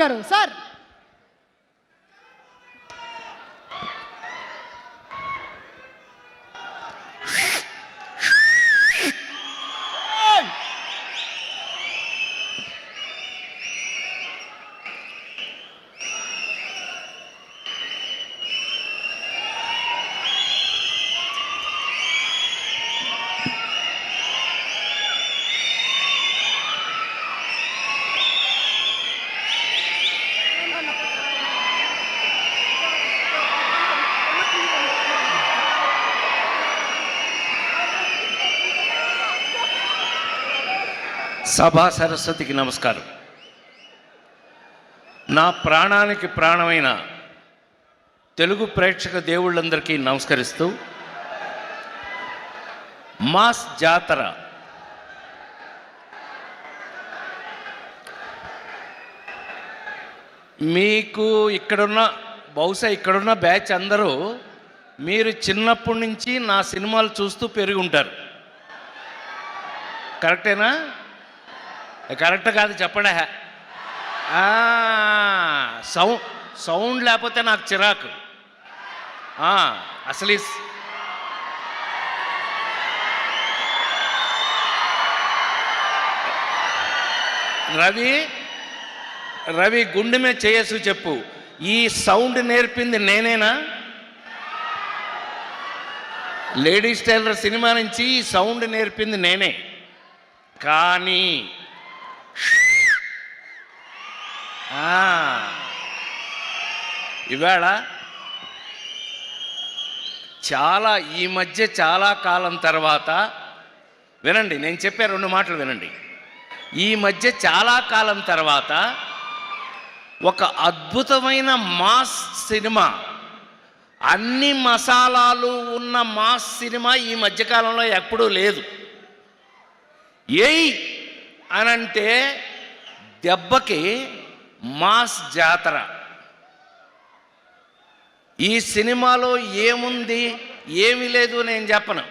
గారు సార్ సభా సరస్వతికి నమస్కారం. నా ప్రాణానికి ప్రాణమైన తెలుగు ప్రేక్షక దేవుళ్ళందరికీ నమస్కరిస్తూ, మాస్ జాతర మీకు బహుశా ఇక్కడున్న బ్యాచ్ అందరూ మీరు చిన్నప్పటి నుంచి నా సినిమాలు చూస్తూ పెరిగి ఉంటారు. కరెక్టేనా? కరెక్ట్ కాదు చెప్పండి. సౌండ్ లేకపోతే నాకు చిరాకు. అసలు రవి గుండె మీద చేయసు చెప్పు, ఈ సౌండ్ నేర్పింది నేనేనా? లేడీస్ టైలర్ సినిమా నుంచి ఈ సౌండ్ నేర్పింది నేనే. కానీ ఇవాళ ఈ మధ్య చాలా కాలం తర్వాత వినండి, నేను చెప్పే 2 మాటలు వినండి. ఈ మధ్య చాలా కాలం తర్వాత ఒక అద్భుతమైన మాస్ సినిమా, అన్ని మసాలాలు ఉన్న మాస్ సినిమా ఈ మధ్యకాలంలో ఎప్పుడూ లేదు. ఏయ్ అనంటే దెబ్బకి మాస్ జాతర. ఈ సినిమాలో ఏముంది ఏమీ లేదు నేను చెప్పను,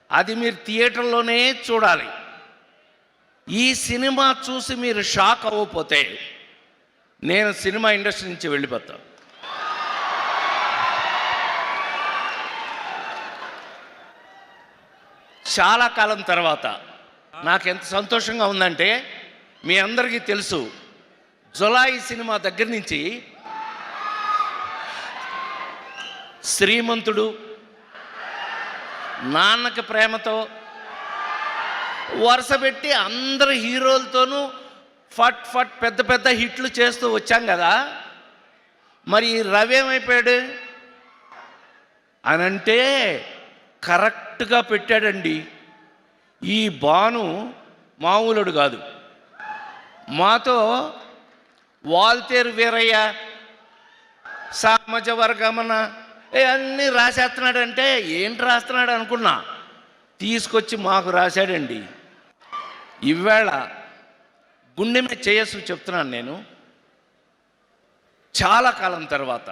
అది మీరు థియేటర్లోనే చూడాలి. ఈ సినిమా చూసి మీరు షాక్ అవ్వకపోతే నేను సినిమా ఇండస్ట్రీ నుంచి వెళ్ళిపోతాను. చాలా కాలం తర్వాత నాకు ఎంత సంతోషంగా ఉందంటే, మీ అందరికీ తెలుసు, జులాయి సినిమా దగ్గర నుంచి శ్రీమంతుడు, నాన్నకి ప్రేమతో వరుస పెట్టి అందరు హీరోలతోనూ ఫట్ ఫట్ పెద్ద పెద్ద హిట్లు చేస్తూ వచ్చాం కదా. మరి రవి ఏమైపోయాడు అనంటే కరెక్ట్గా పెట్టాడండి. ఈ భాను మామూలుడు కాదు. మాతో వాల్తేరు వీరయ్య, సామజ వర్గమన అన్నీ రాసేస్తున్నాడంటే ఏంటి రాస్తున్నాడు అనుకున్నా, తీసుకొచ్చి మాకు రాశాడండి. ఇవాళ గుండె మీద చేయసు చెప్తున్నాను నేను, చాలా కాలం తర్వాత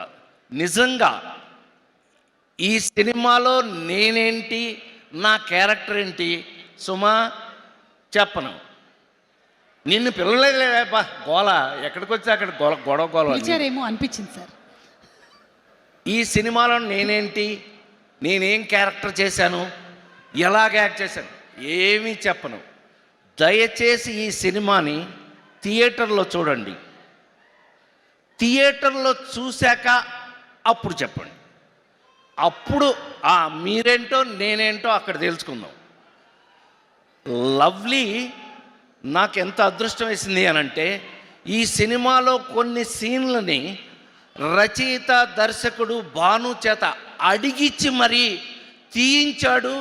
నిజంగా ఈ సినిమాలో నేనేంటి, నా క్యారెక్టర్ ఏంటి సుమా చెప్పను. నిన్ను పిల్లలేపా గోల, ఎక్కడికి వచ్చి అక్కడ గొడవ అనిపించింది సార్. ఈ సినిమాలో నేనేంటి, నేనేం క్యారెక్టర్ చేశాను, ఎలాగ యాక్ట్ చేశాను ఏమీ చెప్పను. దయచేసి ఈ సినిమాని థియేటర్లో చూడండి. థియేటర్లో చూశాక అప్పుడు చెప్పండి. అప్పుడు మీరేంటో నేనేంటో అక్కడ తెలుసుకుందాం. లవ్లీ నాకు ఎంత అదృష్టం వేసింది అనంటే, ఈ సినిమాలో కొన్ని సీన్లని రచయిత దర్శకుడు భాను చేత అడిగిచ్చి మరీ తీయించాడు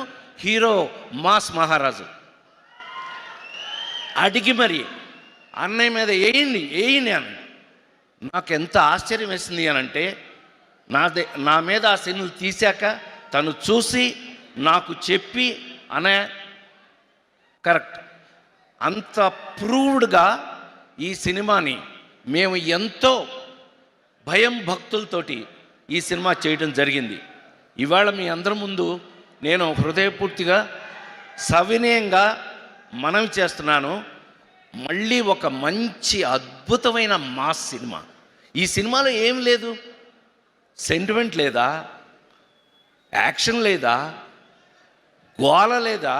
హీరో మాస్ మహారాజు. అడిగి మరి అన్నయ్య మీద వేయండి అని. నాకు ఎంత ఆశ్చర్యం వేసింది అనంటే, నా మీద ఆ సీన్లు తీశాక తను చూసి నాకు చెప్పి అనే కరెక్ట్ అంత ప్రూవ్డ్గా ఈ సినిమాని మేము ఎంతో భయం భక్తులతోటి ఈ సినిమా చేయడం జరిగింది. ఇవాళ మీ అందరి ముందు నేను హృదయపూర్తిగా సవినయంగా మనవి చేస్తున్నాను. మళ్ళీ ఒక మంచి అద్భుతమైన మాస్ సినిమా. ఈ సినిమాలో ఏం లేదు, సెంటిమెంట్ లేదా, యాక్షన్ లేదా, గోల లేదా.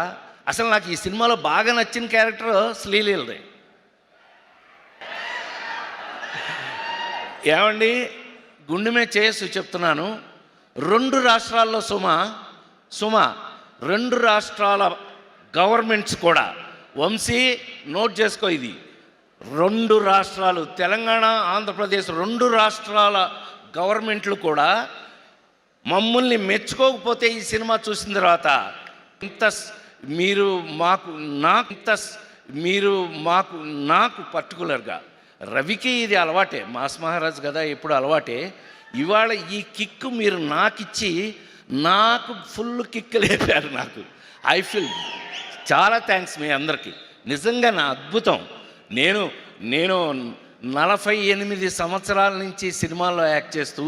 అసలు నాకు ఈ సినిమాలో బాగా నచ్చిన క్యారెక్టర్ శ్రీలీలది. ఏమండి, గుండె మీద చేసి చెప్తున్నాను, 2 రాష్ట్రాల్లో సుమ 2 రాష్ట్రాల గవర్నమెంట్స్ కూడా, వంశీ నోట్ చేసుకో, ఇది 2 రాష్ట్రాలు, తెలంగాణ ఆంధ్రప్రదేశ్ 2 రాష్ట్రాల గవర్నమెంట్లు కూడా మమ్మల్ని మెచ్చుకోకపోతే ఈ సినిమా చూసిన తర్వాత నాకు పర్టికులర్గా రవికి ఇది అలవాటే, మాస్ మహారాజ్ కదా ఎప్పుడు అలవాటే. ఇవాళ ఈ కిక్ మీరు నాకిచ్చి నాకు ఫుల్ కిక్ లేపారు. నాకు ఐ ఫీల్ చాలా థ్యాంక్స్ మీ అందరికీ. నిజంగా నా అద్భుతం. నేను 48 సంవత్సరాల నుంచి సినిమాల్లో యాక్ట్ చేస్తూ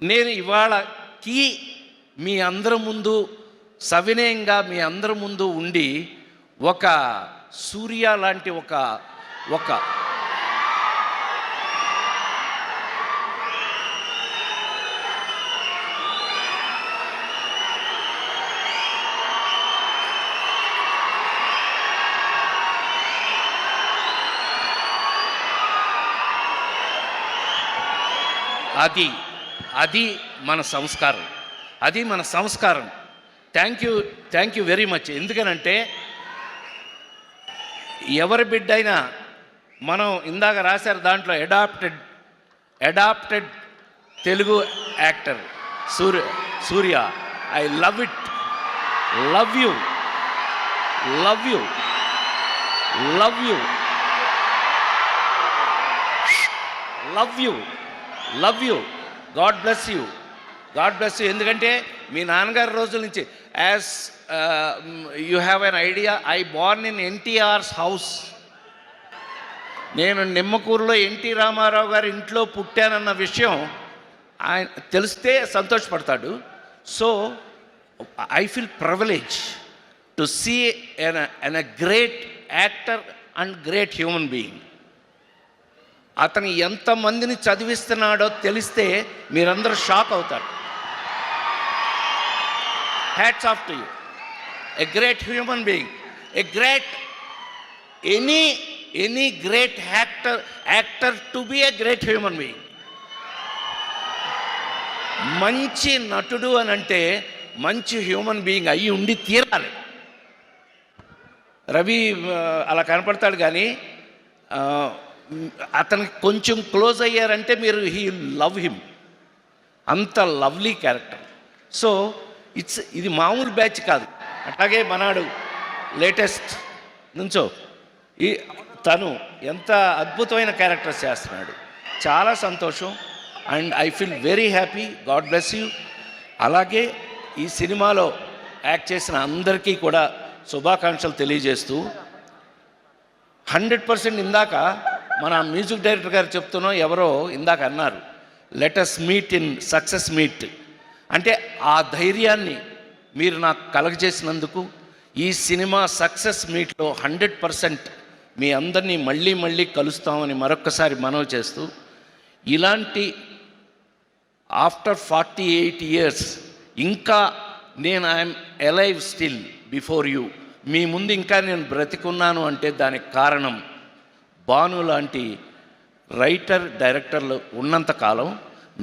నేను ఇవాళకి మీ అందరి ముందు సవినయంగా మీ అందరి ముందు ఉండి ఒక సూర్య లాంటి ఒక అది మన సంస్కారం, అది మన సంస్కారం. Thank you very much. ఎందుకనంటే ఎవరి బిడ్డ అయినా మనం ఇందాక రాశారు దాంట్లో adapted Telugu actor Surya. I love it. Love you. God bless you. ఎందుకంటే మీ నాన్నగారి రోజుల నుంచి as you have an idea, I born in NTR's house. నేను నిమ్మకూరులో ఎన్టీ రామారావు గారి ఇంట్లో పుట్టానన్న విషయం ఆయన తెలిస్తే సంతోషపడతాడు. So I feel privilege to see an a great actor and great human being. అతను ఎంతమందిని చదివిస్తున్నాడో తెలిస్తే మీరందరూ షాక్ అవుతారు. Hats off to you. A great human being, a great any great actor to be a great human being. మంచి నటుడు అని అంటే మంచి హ్యూమన్ బీయింగ్ అయ్యి ఉండి తీరాలి. రవి అలా కనపడతాడు కానీ అతనికి కొంచెం క్లోజ్ అయ్యారంటే మీరు హీ లవ్ హిమ్. అంత లవ్లీ క్యారెక్టర్. సో ఇది మామూలు బ్యాచ్ కాదు. అట్లాగే మనాడు లేటెస్ట్ నుంచో తను ఎంత అద్భుతమైన క్యారెక్టర్స్ చేస్తున్నాడు. చాలా సంతోషం and I feel very happy. God bless you. అలాగే ఈ సినిమాలో యాక్ట్ చేసిన అందరికీ కూడా శుభాకాంక్షలు తెలియజేస్తూ 100% ఇందాక మన మ్యూజిక్ డైరెక్టర్ గారు చెప్తున్నాం, ఎవరో ఇందాక అన్నారు, let us meet in success meet. అంటే ఆ ధైర్యాన్ని మీరు నాకు కలగజేసినందుకు ఈ సినిమా సక్సెస్ మీట్లో 100% మీ అందరినీ మళ్ళీ కలుస్తామని మరొక్కసారి మనవి చేస్తూ, ఇలాంటి ఆఫ్టర్ 48 years ఇంకా నేను I'm alive still before you, మీ ముందు ఇంకా నేను బ్రతికున్నాను అంటే దానికి కారణం భాను లాంటి రైటర్ డైరెక్టర్లు ఉన్నంతకాలం,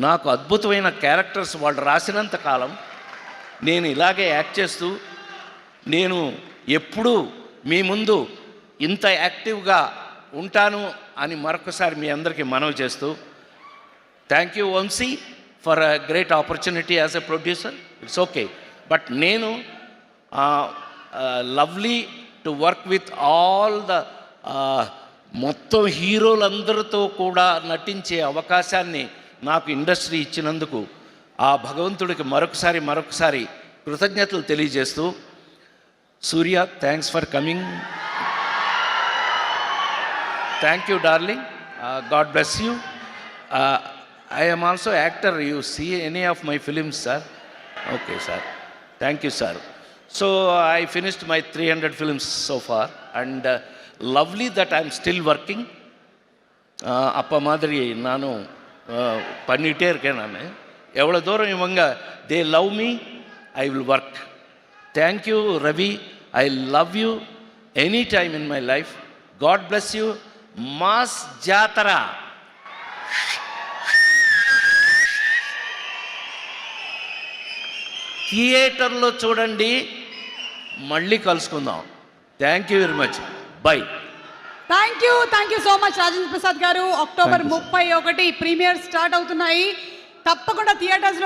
నాకు అద్భుతమైన క్యారెక్టర్స్ వాళ్ళు రాసినంత కాలం నేను ఇలాగే యాక్ట్ చేస్తూ నేను ఎప్పుడూ మీ ముందు ఇంత యాక్టివ్గా ఉంటాను అని మరొకసారి మీ అందరికీ మనవి చేస్తూ, thank you Vamsi for a great opportunity as a producer. It's okay, but నేను lovely to work with all the మొత్తం హీరోలందరితో కూడా నటించే అవకాశాన్ని నాకు ఇండస్ట్రీ ఇచ్చినందుకు ఆ భగవంతుడికి మరొకసారి కృతజ్ఞతలు తెలియజేస్తూ, Surya thanks for coming. Thank you darling. God bless you. I am also actor. You see any of my films, sir? Okay, sir. Thank you, sir. So I finished my 300 films so far, and lovely that I am still working. அப்போ மாதிரி நானும் பண்ணிகிட்டே இருக்கேன். நான் எவ்வளோ தூரம் இவங்க they love me, I will work. Thank you Ravi, I love you any time in my life. God bless you. Mass జాతర. థియేటర్లో చూడండి. మళ్ళీ కలుసుకుందాం. Thank you very much. By. Thank you so much Rajendra Prasad గారు. అక్టోబర్ 31 ప్రీమియర్ స్టార్ట్ అవుతున్నాయి. తప్పకుండా థియేటర్స్లో